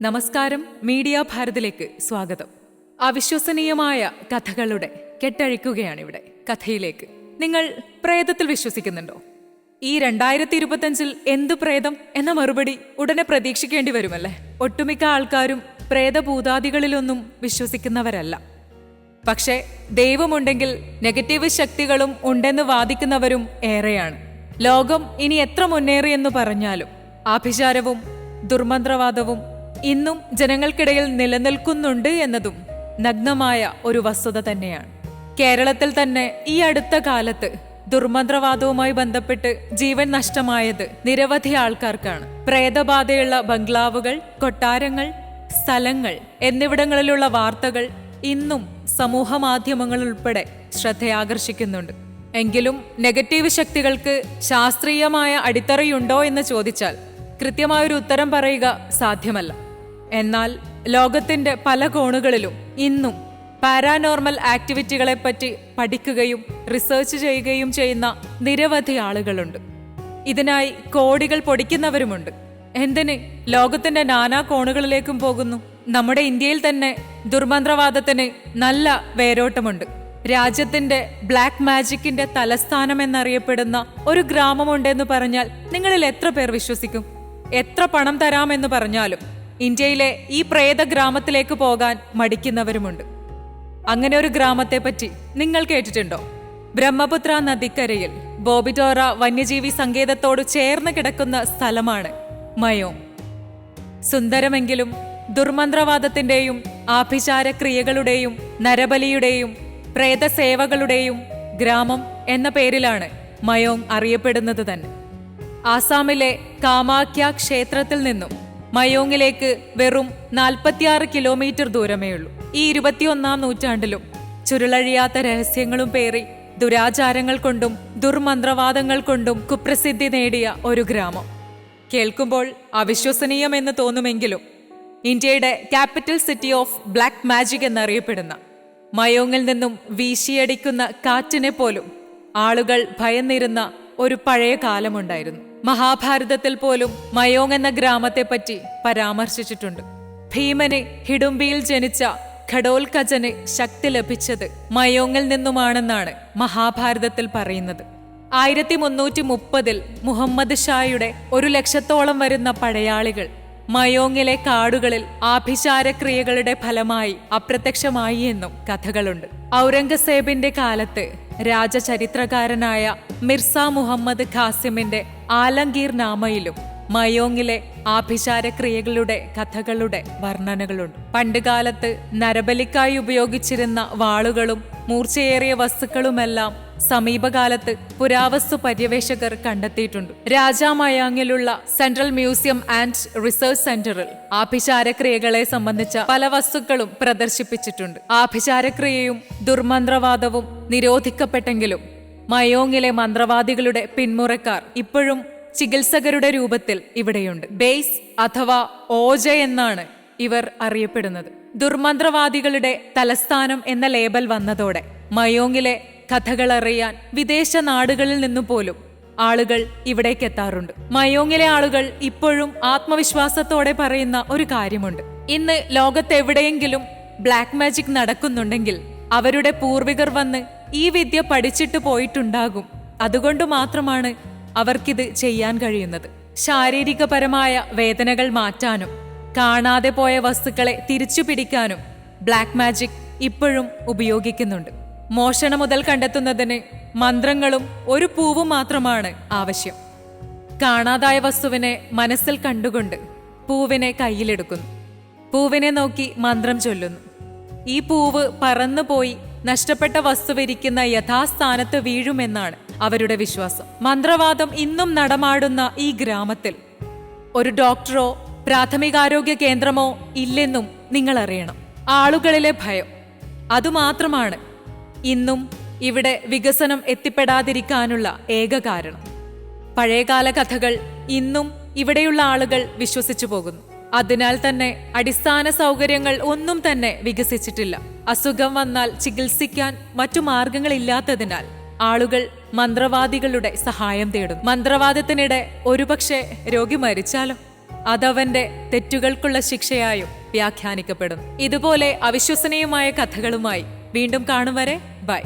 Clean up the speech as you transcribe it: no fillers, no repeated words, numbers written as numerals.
നമസ്കാരം, മീഡിയ ഭാരതിലേക്ക് സ്വാഗതം. അവിശ്വസനീയമായ കഥകളുടെ കെട്ടഴിക്കുകയാണിവിടെ. കഥയിലേക്ക്. നിങ്ങൾ പ്രേതത്തിൽ വിശ്വസിക്കുന്നുണ്ടോ? ഈ 2025 എന്തു പ്രേതം എന്ന മറുപടി ഉടനെ പ്രതീക്ഷിക്കേണ്ടി വരുമല്ലേ? ഒട്ടുമിക്ക ആൾക്കാരും പ്രേതഭൂതാദികളിലൊന്നും വിശ്വസിക്കുന്നവരല്ല. പക്ഷേ ദൈവമുണ്ടെങ്കിൽ നെഗറ്റീവ് ശക്തികളും ഉണ്ടെന്ന് വാദിക്കുന്നവരും ഏറെയാണ്. ലോകം ഇനി എത്ര മുന്നേറിയെന്നു പറഞ്ഞാലും ആഭിചാരവും ദുർമന്ത്രവാദവും ഇന്നും ജനങ്ങൾക്കിടയിൽ നിലനിൽക്കുന്നുണ്ട് എന്നതും നഗ്നമായ ഒരു വസ്തുത തന്നെയാണ്. കേരളത്തിൽ തന്നെ ഈ അടുത്ത കാലത്ത് ദുർമന്ത്രവാദവുമായി ബന്ധപ്പെട്ട് ജീവൻ നഷ്ടമായത് നിരവധി ആൾക്കാർക്കാണ്. പ്രേതബാധയുള്ള ബംഗ്ലാവുകൾ, കൊട്ടാരങ്ങൾ, സ്ഥലങ്ങൾ എന്നിവിടങ്ങളിലുള്ള വാർത്തകൾ ഇന്നും സമൂഹ മാധ്യമങ്ങൾ ഉൾപ്പെടെ ശ്രദ്ധയാകർഷിക്കുന്നുണ്ട്. എങ്കിലും നെഗറ്റീവ് ശക്തികൾക്ക് ശാസ്ത്രീയമായ അടിത്തറയുണ്ടോ എന്ന് ചോദിച്ചാൽ കൃത്യമായൊരു ഉത്തരം പറയുക സാധ്യമല്ല. എന്നാൽ പല കോണുകളിലും ഇന്നും പാരാനോർമൽ ആക്ടിവിറ്റികളെപ്പറ്റി പഠിക്കുകയും റിസർച്ച് ചെയ്യുകയും ചെയ്യുന്ന നിരവധി ആളുകളുണ്ട്. ഇതിനായി കോടികൾ പൊടിക്കുന്നവരുമുണ്ട്. എന്തിന് ലോകത്തിന്റെ നാനാ കോണുകളിലേക്കും പോകുന്നു? നമ്മുടെ ഇന്ത്യയിൽ തന്നെ ദുർമന്ത്രവാദത്തിന് നല്ല വേരോട്ടമുണ്ട്. രാജ്യത്തിന്റെ ബ്ലാക്ക് മാജിക്കിന്റെ തലസ്ഥാനം എന്നറിയപ്പെടുന്ന ഒരു ഗ്രാമമുണ്ടെന്ന് പറഞ്ഞാൽ നിങ്ങളിൽ എത്ര പേർ വിശ്വസിക്കും? എത്ര പണം തരാമെന്ന് പറഞ്ഞാലും ഇന്ത്യയിലെ ഈ പ്രേത ഗ്രാമത്തിലേക്ക് പോകാൻ മടിക്കുന്നവരുമുണ്ട്. അങ്ങനെ ഒരു ഗ്രാമത്തെ പറ്റി നിങ്ങൾ കേട്ടിട്ടുണ്ടോ? ബ്രഹ്മപുത്ര നദിക്കരയിൽ ബോബിഡോറ വന്യജീവി സങ്കേതത്തോട് ചേർന്ന് കിടക്കുന്ന സ്ഥലമാണ് മയോങ്. സുന്ദരമെങ്കിലും ദുർമന്ത്രവാദത്തിന്റെയും ആഭിചാര ക്രിയകളുടെയും നരബലിയുടെയും പ്രേതസേവകളുടെയും ഗ്രാമം എന്ന പേരിലാണ് മയോങ് അറിയപ്പെടുന്നത് തന്നെ. ആസാമിലെ കാമാഖ്യ ക്ഷേത്രത്തിൽ നിന്നും മയോങ്ങിലേക്ക് വെറും 46 കിലോമീറ്റർ ദൂരമേ ഉള്ളൂ. ഈ 21ാം നൂറ്റാണ്ടിലും ചുരുളഴിയാത്ത രഹസ്യങ്ങളും പേറി ദുരാചാരങ്ങൾ കൊണ്ടും ദുർമന്ത്രവാദങ്ങൾ കൊണ്ടും കുപ്രസിദ്ധി നേടിയ ഒരു ഗ്രാമം. കേൾക്കുമ്പോൾ അവിശ്വസനീയമെന്ന് തോന്നുമെങ്കിലും ഇന്ത്യയുടെ capital city of black magic എന്നറിയപ്പെടുന്ന മയോങ്ങിൽ നിന്നും വീശിയടിക്കുന്ന കാറ്റിനെ പോലും ആളുകൾ ഭയന്നിരുന്ന ഒരു പഴയ കാലമുണ്ടായിരുന്നു. മഹാഭാരതത്തിൽ പോലും മയോങ് എന്ന ഗ്രാമത്തെപ്പറ്റി പരാമർശിച്ചിട്ടുണ്ട്. ഭീമന് ഹിഡുംബിയിൽ ജനിച്ച ഘടോൽകജന് ശക്തി ലഭിച്ചത് മയോങ്ങിൽ നിന്നുമാണെന്നാണ് മഹാഭാരതത്തിൽ പറയുന്നത്. 1330 മുഹമ്മദ് ഷായുടെ 100,000 വരുന്ന പടയാളികൾ മയോങ്ങിലെ കാടുകളിൽ ആഭിചാരക്രിയകളുടെ ഫലമായി അപ്രത്യക്ഷമായി എന്നും കഥകളുണ്ട്. ഔറംഗസേബിന്റെ കാലത്ത് രാജചരിത്രകാരനായ മിർസ മുഹമ്മദ് ഖാസിമിന്റെ ആലംഗീർ നാമയിലും മയോങ്ങിലെ ആഭിചാരക്രിയകളുടെ കഥകളുടെ വർണ്ണനകളുണ്ട്. പണ്ടുകാലത്ത് നരബലിക്കായി ഉപയോഗിച്ചിരുന്ന വാളുകളും മൂർച്ചയേറിയ വസ്തുക്കളുമെല്ലാം സമീപകാലത്ത് പുരാവസ്തു പര്യവേഷകർ കണ്ടെത്തിയിട്ടുണ്ട്. രാജാമയാങ്ങിലുള്ള സെൻട്രൽ മ്യൂസിയം ആൻഡ് റിസർച്ച് സെന്ററിൽ ആഭിചാരക്രിയകളെ സംബന്ധിച്ച പല വസ്തുക്കളും പ്രദർശിപ്പിച്ചിട്ടുണ്ട്. ആഭിചാരക്രിയയും ദുർമന്ത്രവാദവും നിരോധിക്കപ്പെട്ടെങ്കിലും മയോങ്ങിലെ മന്ത്രവാദികളുടെ പിന്മുറക്കാർ ഇപ്പോഴും ചികിത്സകരുടെ രൂപത്തിൽ ഇവിടെയുണ്ട്. ബേസ് അഥവാ ഓജ എന്നാണ് ഇവർ അറിയപ്പെടുന്നത്. ദുർമന്ത്രവാദികളുടെ തലസ്ഥാനം എന്ന ലേബൽ വന്നതോടെ മയോങ്ങിലെ കഥകളറിയാൻ വിദേശ നാടുകളിൽ നിന്നു പോലും ആളുകൾ ഇവിടേക്ക് എത്താറുണ്ട്. മയോങ്ങിലെ ആളുകൾ ഇപ്പോഴും ആത്മവിശ്വാസത്തോടെ പറയുന്ന ഒരു കാര്യമുണ്ട്. ഇന്ന് ലോകത്തെവിടെയെങ്കിലും ബ്ലാക്ക് മാജിക് നടക്കുന്നുണ്ടെങ്കിൽ അവരുടെ പൂർവികർ വന്ന് ഈ വിദ്യ പഠിച്ചിട്ട് പോയിട്ടുണ്ടാകും. അതുകൊണ്ട് മാത്രമാണ് അവർക്കിത് ചെയ്യാൻ കഴിയുന്നത്. ശാരീരികപരമായ വേദനകൾ മാറ്റാനും കാണാതെ പോയ വസ്തുക്കളെ തിരിച്ചു പിടിക്കാനും ബ്ലാക്ക് മാജിക് ഇപ്പോഴും ഉപയോഗിക്കുന്നുണ്ട്. മോഷണം മുതൽ കണ്ടെത്തുന്നതിന് മന്ത്രങ്ങളും ഒരു പൂവും മാത്രമാണ് ആവശ്യം. കാണാതായ വസ്തുവിനെ മനസ്സിൽ കണ്ടുകൊണ്ട് പൂവിനെ കയ്യിലെടുക്കുന്നു. പൂവിനെ നോക്കി മന്ത്രം ചൊല്ലുന്നു. ഈ പൂവ് പറന്നുപോയി നഷ്ടപ്പെട്ട വസ്തുവിരിക്കുന്ന യഥാസ്ഥാനത്ത് വീഴുമെന്നാണ് അവരുടെ വിശ്വാസം. മന്ത്രവാദം ഇന്നും നടമാടുന്ന ഈ ഗ്രാമത്തിൽ ഒരു ഡോക്ടറോ പ്രാഥമികാരോഗ്യ കേന്ദ്രമോ ഇല്ലെന്നും നിങ്ങൾ അറിയണം. ആളുകളിലെ ഭയം അതുമാത്രമാണ് ഇന്നും ഇവിടെ വികസനം എത്തിപ്പെടാതിരിക്കാനുള്ള ഏക കാരണം. പഴയകാല കഥകൾ ഇന്നും ഇവിടെയുള്ള ആളുകൾ വിശ്വസിച്ചു പോകുന്നു. അതിനാൽ തന്നെ അടിസ്ഥാന സൗകര്യങ്ങൾ ഒന്നും തന്നെ വികസിച്ചിട്ടില്ല. അസുഖം വന്നാൽ ചികിത്സിക്കാൻ മറ്റു മാർഗങ്ങളില്ലാത്തതിനാൽ ആളുകൾ മന്ത്രവാദികളുടെ സഹായം തേടും. മന്ത്രവാദത്തിനിടെ ഒരുപക്ഷെ രോഗി മരിച്ചാലോ? അതവന്റെ തെറ്റുകൾക്കുള്ള ശിക്ഷയായും വ്യാഖ്യാനിക്കപ്പെടുന്നു. ഇതുപോലെ അവിശ്വസനീയമായ കഥകളുമായി വീണ്ടും കാണും വരെ ബൈ.